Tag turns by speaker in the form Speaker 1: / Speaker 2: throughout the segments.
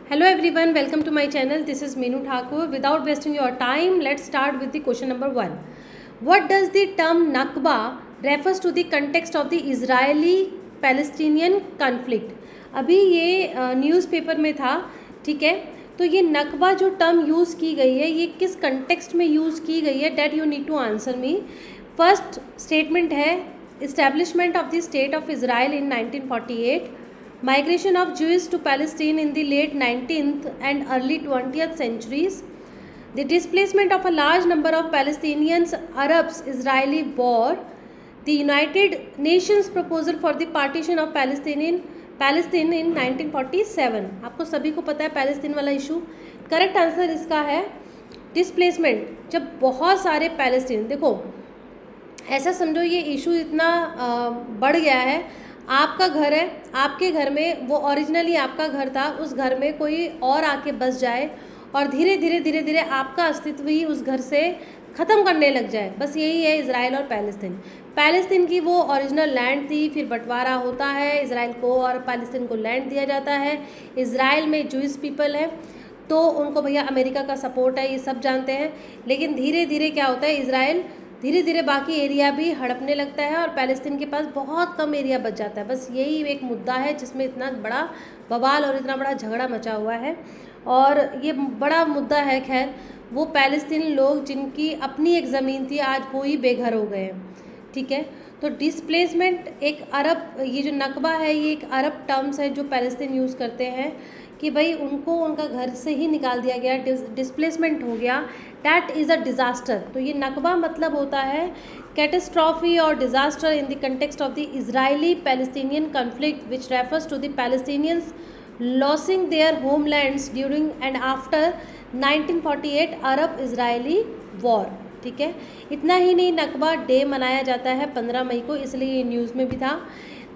Speaker 1: Hello everyone, welcome to my channel. This is Meenu Thakur. Without wasting your time, let's start with the question number 1. What does the term Nakba refers to the context of the Israeli-Palestinian conflict? अभी ये newspaper में था, ठीक है. तो ये नकबा जो term use की गई है ये किस कंटेक्स्ट में यूज़ की गई है, that you need to answer me. First statement है establishment of the state of Israel in 1948, migration of Jews to Palestine in the late 19th and early 20th centuries, the displacement of a large number of Palestinians, Arabs, Israeli war, the United Nations proposal for the partition of Palestine in 1947. आपको सभी को पता है Palestine वाला issue. Correct answer इसका है displacement. जब बहुत सारे पैलेस्टीन, देखो ऐसा समझो ये इशू इतना बढ़ गया है. आपका घर है, आपके घर में वो ओरिजिनली आपका घर था, उस घर में कोई और आके बस जाए और धीरे धीरे आपका अस्तित्व ही उस घर से ख़त्म करने लग जाए. बस यही है इज़राइल और पैलेस्तीन की वो ओरिजिनल लैंड थी, फिर बंटवारा होता है, इज़राइल को और पैलेस्तीन को लैंड दिया जाता है. इज़राइल में जूइश पीपल है तो उनको भैया अमेरिका का सपोर्ट है, ये सब जानते हैं. लेकिन धीरे धीरे क्या होता है, इज़राइल धीरे धीरे बाकी एरिया भी हड़पने लगता है और पैलेस्तीन के पास बहुत कम एरिया बच जाता है. बस यही एक मुद्दा है जिसमें इतना बड़ा बवाल और इतना बड़ा झगड़ा मचा हुआ है. और ये बड़ा मुद्दा है खैर, वो पैलेस्तीनी लोग जिनकी अपनी एक ज़मीन थी आज वो ही बेघर हो गए हैं. ठीक है, तो डिस्प्लेसमेंट एक अरब, ये जो नकबा है ये एक अरब टर्म्स है जो पैलेस्तीन यूज़ करते हैं कि भाई उनको उनका घर से ही निकाल दिया गया, डिस्प्लेसमेंट हो गया. That is a disaster. तो ये नकबा मतलब होता है कैटेस्ट्रॉफी और disaster in the context of the Israeli Palestinian conflict which refers to the Palestinians losing their homelands during and after 1948 Arab Israeli war. ठीक है, इतना ही नहीं, नकबा डे मनाया जाता है 15 मई को, इसलिए ये न्यूज़ में भी था.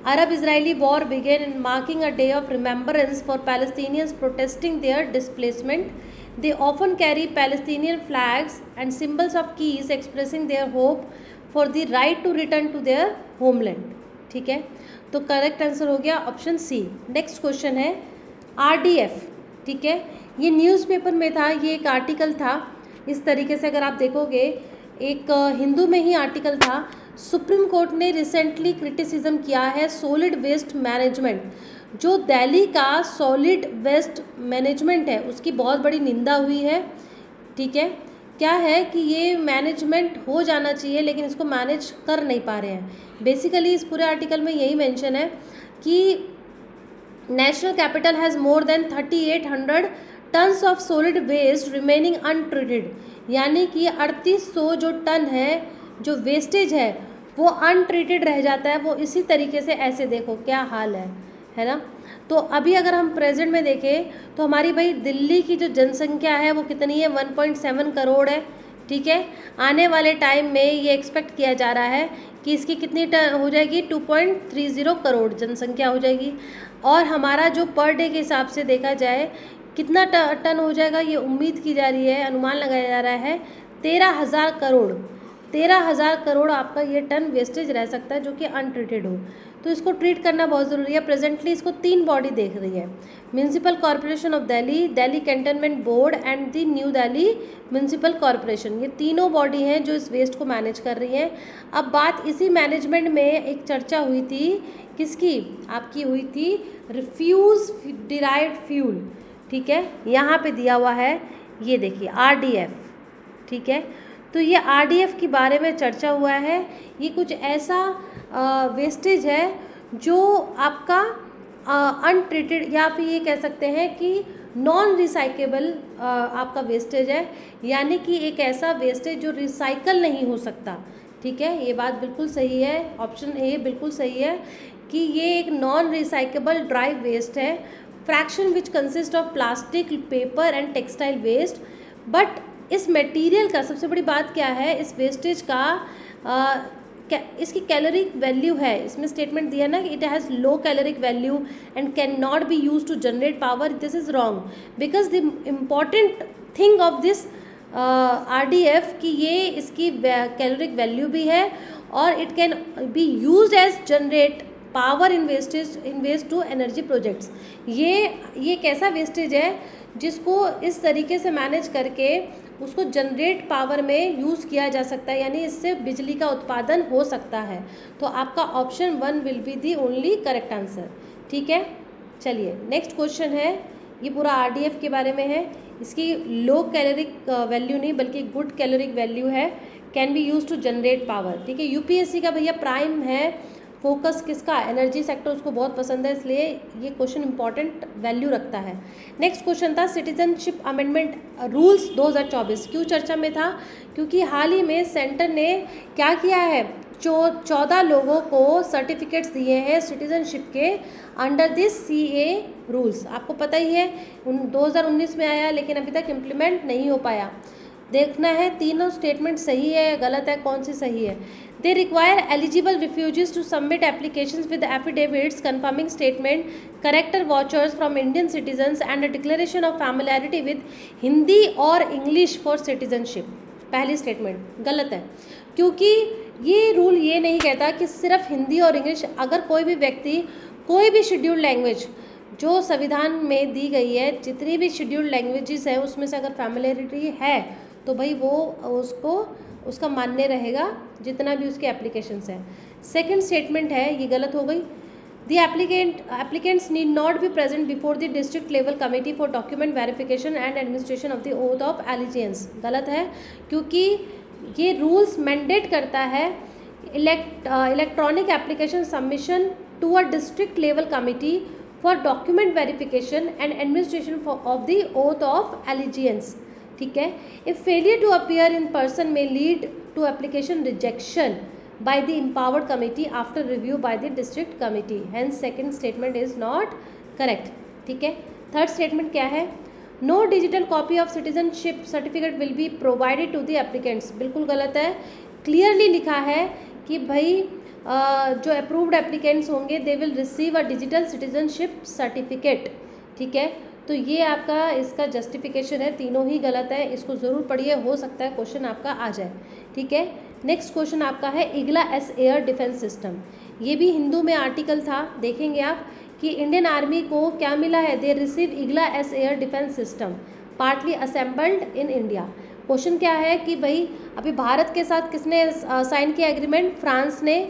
Speaker 1: Arab-Israeli war began in marking a day of remembrance for Palestinians protesting their displacement. They often carry Palestinian flags and symbols of keys expressing their hope for the right to return to their homeland. ठीक है, तो correct answer हो गया option C. Next question है RDF. ठीक है, ये newspaper में था, ये एक आर्टिकल था इस तरीके से. अगर आप देखोगे एक हिंदू में ही आर्टिकल था. सुप्रीम कोर्ट ने रिसेंटली क्रिटिसिज्म किया है सॉलिड वेस्ट मैनेजमेंट. जो दिल्ली का सॉलिड वेस्ट मैनेजमेंट है उसकी बहुत बड़ी निंदा हुई है. ठीक है, क्या है कि ये मैनेजमेंट हो जाना चाहिए लेकिन इसको मैनेज कर नहीं पा रहे हैं. बेसिकली इस पूरे आर्टिकल में यही मेंशन है कि national capital has more than 3800 tons of solid waste remaining untreated. यानी कि 3800 जो टन है, जो वेस्टेज है वो अनट्रीटेड रह जाता है. वो इसी तरीके से, ऐसे देखो क्या हाल है ना. तो अभी अगर हम प्रेजेंट में देखें तो हमारी भाई दिल्ली की जो जनसंख्या है वो कितनी है, 1.7 करोड़ है. ठीक है, आने वाले टाइम में ये एक्सपेक्ट किया जा रहा है कि इसकी कितनी हो जाएगी, 2.30 करोड़ जनसंख्या हो जाएगी. और हमारा जो पर डे के हिसाब से देखा जाए कितना टन हो जाएगा, ये उम्मीद की जा रही है, अनुमान लगाया जा रहा है 13,000 करोड़. 13,000 करोड़ आपका ये टन वेस्टेज रह सकता है जो कि अनट्रीटेड हो. तो इसको ट्रीट करना बहुत ज़रूरी है. प्रेजेंटली इसको 3 बॉडी देख रही है, municipal corporation of Delhi, Delhi cantonment board and the new Delhi municipal corporation. ये तीनों बॉडी हैं जो इस वेस्ट को मैनेज कर रही हैं. अब बात इसी मैनेजमेंट में एक चर्चा हुई थी, किसकी, आपकी हुई थी रिफ्यूज़ डिराइव्ड फ्यूल. ठीक है, यहाँ पे दिया हुआ है, ये देखिए RDF. ठीक है, तो ये RDF के बारे में चर्चा हुआ है. ये कुछ ऐसा वेस्टेज है जो आपका अनट्रीटेड, या फिर ये कह सकते हैं कि नॉन रिसाइकेबल आपका वेस्टेज है. यानी कि एक ऐसा वेस्टेज जो रिसाइकल नहीं हो सकता. ठीक है, ये बात बिल्कुल सही है, ऑप्शन ए बिल्कुल सही है कि ये एक नॉन रिसाइकेबल ड्राई वेस्ट है. Fraction which consist of plastic, paper and textile waste. But इस मटेरियल का सबसे बड़ी बात क्या है, इस वेस्टेज का इसकी कैलोरिक वैल्यू है. इसमें स्टेटमेंट दिया ना कि it has low caloric value and can not be use to generate power. This is wrong because the important thing of this RDF कि ये इसकी कैलोरिक वैल्यू भी है और it can be use as generate power in waste to energy projects. ये कैसा wastage है जिसको इस तरीके से मैनेज करके उसको जनरेट पावर में यूज़ किया जा सकता है, यानी इससे बिजली का उत्पादन हो सकता है। तो आपका option 1 will be the only correct answer. ठीक है, चलिए नेक्स्ट क्वेश्चन है, ये पूरा RDF के बारे में है। इसकी लो कैलोरिक वैल्यू नहीं बल्कि गुड कैलोरिक वैल्यू है, can be use to generate power. ठीक है, UPSC का भैया प्राइम है फोकस किसका, एनर्जी सेक्टर, उसको बहुत पसंद है, इसलिए ये क्वेश्चन इंपॉर्टेंट वैल्यू रखता है। नेक्स्ट क्वेश्चन था सिटीजनशिप अमेंडमेंट रूल्स 2024, क्यों चर्चा में था, क्योंकि हाल ही में सेंटर ने क्या किया है, 14 लोगों को सर्टिफिकेट्स दिए हैं सिटीजनशिप के अंडर दिस CA रूल्स। आपको पता ही है 2019 में आया लेकिन अभी तक इम्प्लीमेंट नहीं हो पाया। देखना है तीनों स्टेटमेंट सही है गलत है, कौन सी सही है। They require eligible refugees to submit applications with affidavits confirming statement, character vouchers from Indian citizens and a declaration of familiarity with Hindi और इंग्लिश फॉर सिटीजनशिप। पहली स्टेटमेंट गलत है, क्योंकि ये रूल ये नहीं कहता कि सिर्फ हिंदी और इंग्लिश। अगर कोई भी व्यक्ति कोई भी शेड्यूल्ड लैंग्वेज जो संविधान में दी गई है, जितनी भी शेड्यूल्ड लैंग्वेजेस हैं उसमें से अगर फैमिलियरिटी है तो भाई वो उसका मान्य रहेगा जितना भी उसके एप्लीकेशंस हैं। सेकंड स्टेटमेंट है, ये गलत हो गई। The applicants need not be present before the district level committee for document verification and administration of the oath of allegiance. गलत है, क्योंकि ये रूल्स मैंडेट करता है electronic application submission to a district level committee for document verification and administration of the oath of allegiance. ठीक है, if failure to appear in person में lead to application rejection by the empowered committee after review bye the district committee, hence second statement is not correct. ठीक है, third statement क्या है, no digital copy of citizenship certificate will be provided to the applicants. बिल्कुल गलत है, clearly लिखा है कि भाई जो अप्रूव्ड एप्लीकेंट्स होंगे they will receive a digital citizenship certificate. ठीक है, तो ये आपका इसका जस्टिफिकेशन है, तीनों ही गलत है, इसको ज़रूर पढ़िए, हो सकता है क्वेश्चन आपका आ जाए। ठीक है, नेक्स्ट क्वेश्चन आपका है IGLA-S एयर डिफेंस सिस्टम। ये भी हिंदू में आर्टिकल था, देखेंगे आप कि इंडियन आर्मी को क्या मिला है, they receive IGLA-S air defence system partly assembled in India. Question क्या है कि भाई अभी भारत के साथ किसने साइन किया एग्रीमेंट, फ्रांस ने,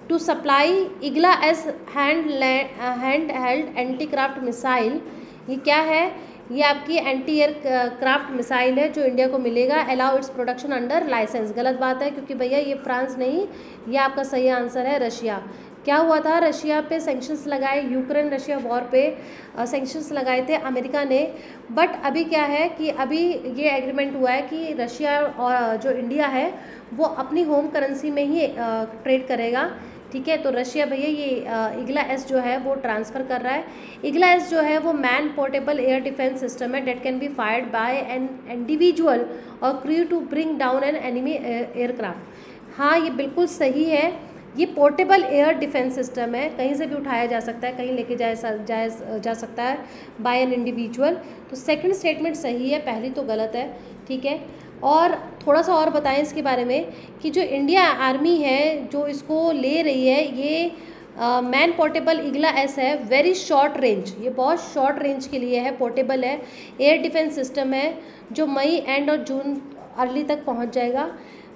Speaker 1: to supply IGLA-S hand held anti craft missile. ये क्या है, ये आपकी एंटी एयर क्राफ्ट मिसाइल है जो इंडिया को मिलेगा, allow its production under licence. गलत बात है, क्योंकि भैया ये फ्रांस नहीं, ये आपका सही आंसर है रशिया। क्या हुआ था, रशिया पे सैंक्शंस लगाए, यूक्रेन रशिया वॉर पे सैंक्शंस लगाए थे अमेरिका ने, बट अभी क्या है कि अभी ये एग्रीमेंट हुआ है कि रशिया और जो इंडिया है वो अपनी होम करेंसी में ही ट्रेड करेगा। ठीक है, तो रशिया भैया ये IGLA-S जो है वो ट्रांसफ़र कर रहा है। IGLA-S जो है वो man portable air defence system है that can be fired by an individual or crew to bring down an enemy aircraft. हाँ, ये बिल्कुल सही है, ये पोर्टेबल एयर डिफेंस सिस्टम है, कहीं से भी उठाया जा सकता है, कहीं लेके जा सकता है बाय एन इंडिविजुअल। तो सेकंड स्टेटमेंट सही है, पहली तो गलत है। ठीक है, और थोड़ा सा और बताएं इसके बारे में कि जो इंडिया आर्मी है जो इसको ले रही है, ये मैन पोर्टेबल IGLA-S है, वेरी शॉर्ट रेंज, ये बहुत शॉर्ट रेंज के लिए है, पोर्टेबल है, एयर डिफेंस सिस्टम है जो मई एंड और जून अर्ली तक पहुंच जाएगा।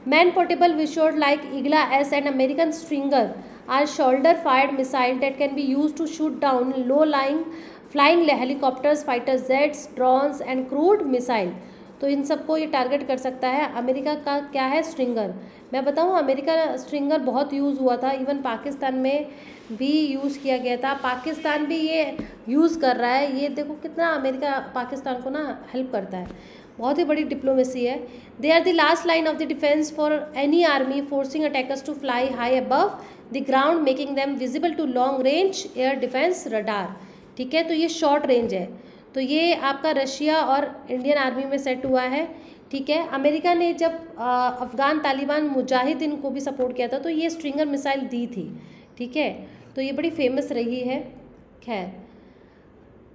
Speaker 1: मैन पोर्टेबल विशोर्ड like IGLA-S and American Stinger are shoulder fired missile that can be use to shoot down low lying flying helicopters, fighter jets, drones and cruise missile. तो इन सबको ये टारगेट कर सकता है। अमेरिका का क्या है, स्ट्रिंगर। मैं बताऊँ, अमेरिका स्ट्रिंगर बहुत यूज़ हुआ था, इवन पाकिस्तान में भी यूज़ किया गया था, पाकिस्तान भी ये यूज़ कर रहा है। ये देखो कितना अमेरिका पाकिस्तान को ना हेल्प करता है, बहुत ही बड़ी डिप्लोमेसी है। They are the last line of the defence for any army forcing attackers to fly high above the ground making them visible to long range air defence radar. ठीक है, तो ये शॉर्ट रेंज है, तो ये आपका Russia और Indian army में सेट हुआ है। ठीक है, अमेरिका ने जब अफ़गान तालिबान मुजाहिदीन को भी सपोर्ट किया था तो ये स्ट्रिंगर मिसाइल दी थी। ठीक है, तो ये बड़ी फेमस रही है। खैर,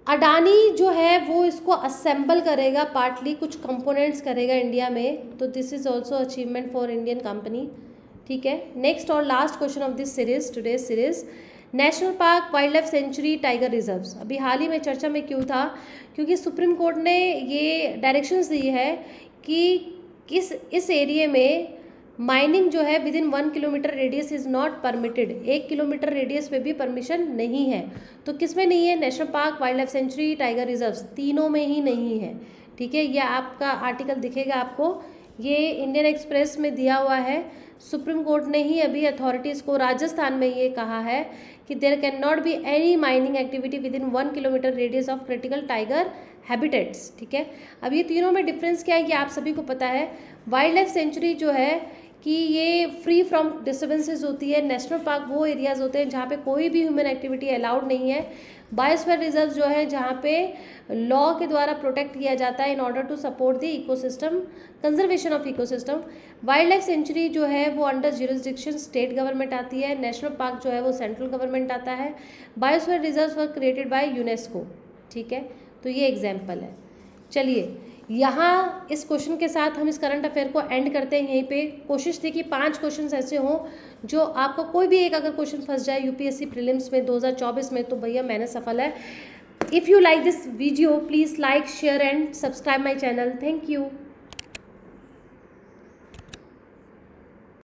Speaker 1: अडानी जो है वो इसको असेंबल करेगा, पार्टली कुछ कंपोनेंट्स करेगा इंडिया में, तो this is also achievement for Indian company. ठीक है, नेक्स्ट और last question of this series, today's series, national park, wild life sanctuary, tiger reserves. अभी हाल ही में चर्चा में क्यों था? क्योंकि सुप्रीम कोर्ट ने ये डायरेक्शंस दी है कि इस एरिया में माइनिंग जो है with in 1 kilometre radius is not permitted. 1 kilometre radius पे भी परमिशन नहीं है। तो किस में नहीं है? National park, wild life sanctuary, tiger reserves, तीनों में ही नहीं है। ठीक है, यह आपका आर्टिकल दिखेगा आपको, ये इंडियन एक्सप्रेस में दिया हुआ है। सुप्रीम कोर्ट ने ही अभी अथॉरिटीज़ को राजस्थान में ये कहा है कि there can not be any mining activity within 1 kilometre radius of critical tiger habitats. ठीक है, अब ये तीनों में डिफरेंस क्या है ये आप सभी को पता है। वाइल्ड लाइफ सेंचुरी जो है कि ये फ्री फ्रॉम डिस्टर्बेंसेस होती है। नेशनल पार्क वो एरियाज़ होते हैं जहाँ पे कोई भी ह्यूमन एक्टिविटी अलाउड नहीं है। बायोस्फीयर रिजर्व जो है जहाँ पे लॉ के द्वारा प्रोटेक्ट किया जाता है in order to support the ecosystem, conservation of ecosystem. Wildlife sanctuary जो है वो अंडर ज्यूरिसडिक्शन स्टेट गवर्नमेंट आती है। नेशनल पार्क जो है वो सेंट्रल गवर्नमेंट आता है। Biosphere reserve were created by UNESCO. ठीक है, तो ये एग्जाम्पल है। चलिए, यहाँ इस क्वेश्चन के साथ हम इस करंट अफेयर को एंड करते हैं यहीं पे। कोशिश थी कि 5 क्वेश्चन ऐसे हों जो आपको कोई भी एक अगर क्वेश्चन फंस जाए यूपीएससी प्रीलिम्स में 2024 में, तो भैया मैंने सफल है। If you like this video please like, share and subscribe my channel. Thank you.